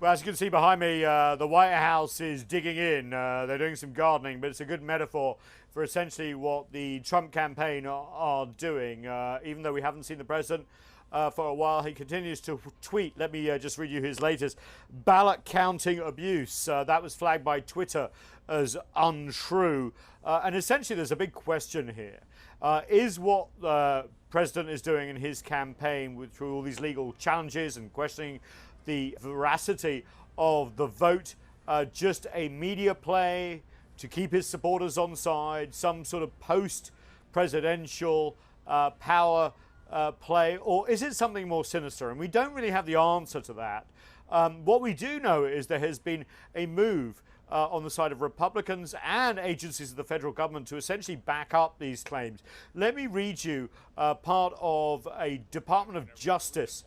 Well, as you can see behind me, the White House is digging in. They're doing some gardening, but it's a good metaphor for essentially what the Trump campaign are doing. Even though we haven't seen the president for a while, he continues to tweet. Let me just read you his latest. Ballot counting abuse. That was flagged by Twitter as untrue. And essentially, there's a big question here. Is what the president is doing in his campaign through all these legal challenges and questioning the veracity of the vote just a media play to keep his supporters on side, some sort of post-presidential power play, or is it something more sinister? And we don't really have the answer to that. What we do know is there has been a move on the side of Republicans and agencies of the federal government to essentially back up these claims. Let me read you part of a Department of Justice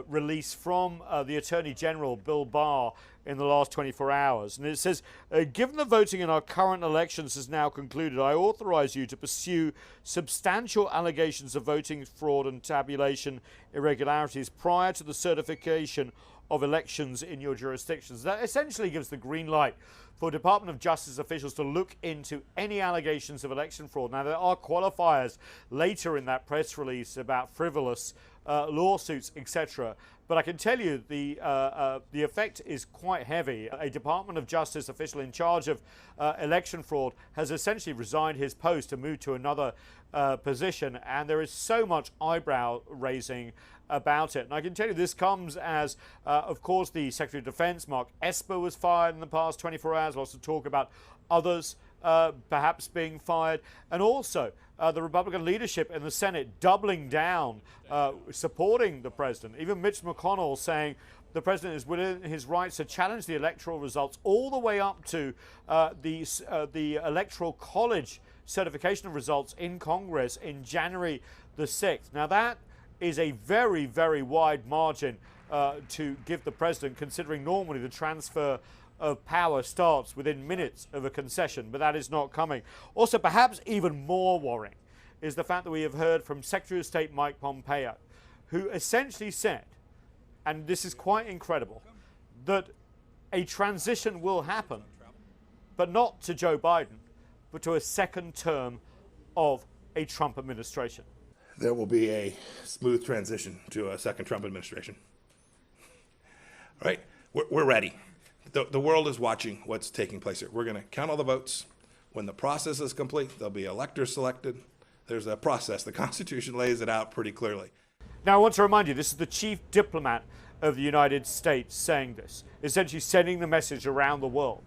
release from the Attorney General, Bill Barr, in the last 24 hours. And it says, given the voting in our current elections has now concluded, I authorize you to pursue substantial allegations of voting fraud and tabulation irregularities prior to the certification of elections in your jurisdictions. That essentially gives the green light for Department of Justice officials to look into any allegations of election fraud. Now, there are qualifiers later in that press release about frivolous lawsuits, etc. But I can tell you the effect is quite heavy. A Department of Justice official in charge of election fraud has essentially resigned his post to move to another position, and there is so much eyebrow raising about it. And I can tell you this comes as, of course, the Secretary of Defense, Mark Esper, was fired in the past 24 hours. Lots of talk about others perhaps being fired. And also the Republican leadership in the Senate doubling down, supporting the president. Even Mitch McConnell saying the president is within his rights to challenge the electoral results, all the way up to the Electoral College certification of results in Congress in January the 6th. Now, that is a very, very wide margin to give the president, considering normally the transfer of power starts within minutes of a concession, but that is not coming. Also, perhaps even more worrying is the fact that we have heard from Secretary of State Mike Pompeo, who essentially said, and this is quite incredible, that a transition will happen, but not to Joe Biden, but to a second term of a Trump administration. There will be a smooth transition to a second Trump administration. All right, we're ready. The world is watching what's taking place here. We're going to count all the votes. When the process is complete, there'll be electors selected. There's a process. The Constitution lays it out pretty clearly. Now, I want to remind you, this is the chief diplomat of the United States saying this, essentially sending the message around the world.